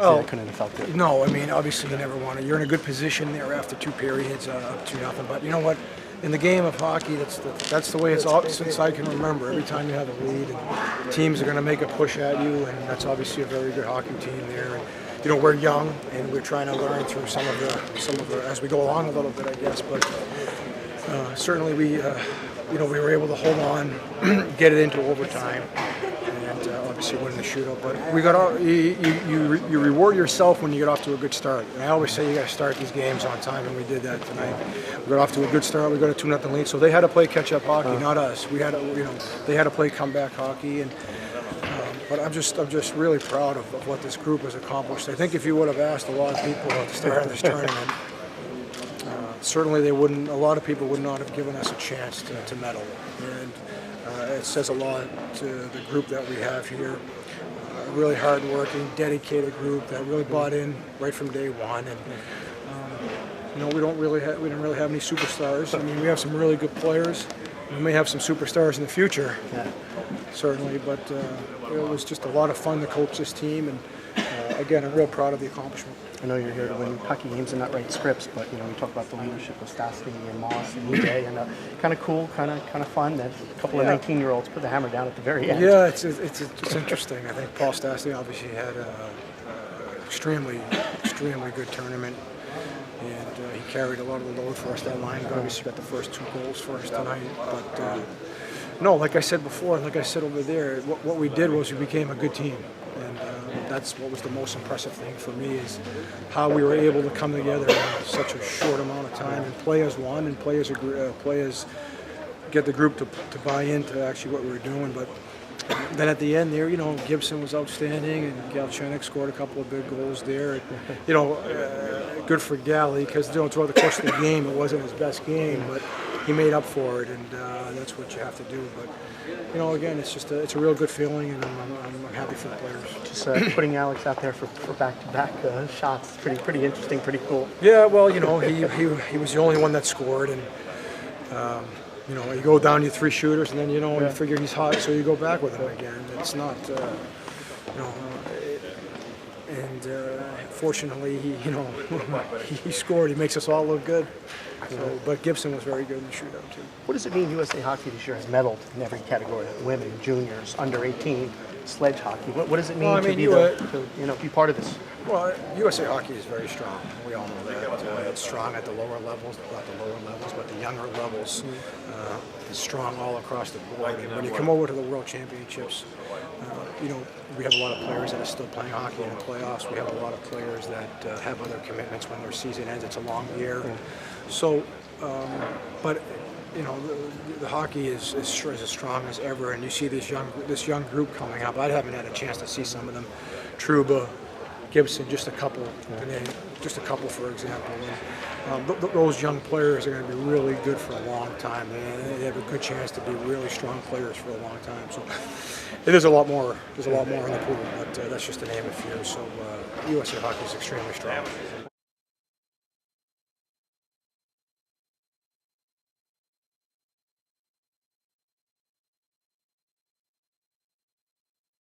I couldn't have felt it. No, I mean, obviously you never want to. You're in a good position there after 2 periods, up 2-0. But you know what? In the game of hockey, that's the way it's all since I can remember. Every time you have a lead, and teams are going to make a push at you, and that's obviously a very good hockey team there. And, you know, we're young, and we're trying to learn through some of the as we go along a little bit, I guess. But certainly we were able to hold on, get it into overtime, and obviously win the shootout. But we got you reward yourself when you get off to a good start. And I always say you got to start these games on time, and we did that tonight. We got off to a good start. We got a 2-0 lead, so they had to play catch-up hockey, not us. We had to, they had to play comeback hockey, and. But I'm just really proud of what this group has accomplished. I think if you would have asked a lot of people at the start of this tournament, certainly they wouldn't. A lot of people would not have given us a chance to medal, and it says a lot to the group that we have here. A really hard-working, dedicated group that really bought in right from day one. And we didn't really have any superstars. I mean, we have some really good players. We may have some superstars in the future, certainly, but it was just a lot of fun to coach this team, and again, I'm real proud of the accomplishment. I know you're here to win hockey games and not write scripts, but you talk about the leadership of Stastny and Moss and EJ, and kind of cool, kind of fun that a couple of 19-year-olds put the hammer down at the very end. Yeah, it's interesting. I think Paul Stastny obviously had an extremely good tournament. And he carried a lot of the load for us. That line obviously got the first 2 goals for us tonight. But no, like I said before, and like I said over there, what we did was we became a good team. And that's what was the most impressive thing for me, is how we were able to come together in such a short amount of time and play as one, and play as get the group to buy into actually what we were doing. But then at the end there, Gibson was outstanding, and Galchenyuk scored a couple of big goals there. Good for Gally, because throughout the course of the game, it wasn't his best game, but he made up for it, and that's what you have to do. But again, it's a real good feeling, and I'm happy for the players. Just putting Alex out there for back-to-back shots, pretty interesting, pretty cool. Yeah, well, he was the only one that scored, and. You go down to 3 shooters, and then you figure he's hot, so you go back with him again. It's not, fortunately, he scored. He makes us all look good. So, but Gibson was very good in the shootout too. What does it mean USA Hockey this year has medaled in every category? Women, juniors, under 18, sledge hockey. What does it mean to be part of this? Well, USA Hockey is very strong. We all know that. It's strong at the lower levels, not the lower levels, but the younger levels. It's strong all across the board. And when you come over to the World Championships, we have a lot of players that are still playing hockey in the playoffs. We have a lot of players that have other commitments when their season ends. It's a long year. So, but the hockey is as strong as ever, and you see this young group coming up. I haven't had a chance to see some of them. Trouba, Gibson, just a couple, for example. And, those young players are going to be really good for a long time. They have a good chance to be really strong players for a long time. So there's a lot more. There's a lot more in the pool, but that's just to name a few. So USA Hockey is extremely strong.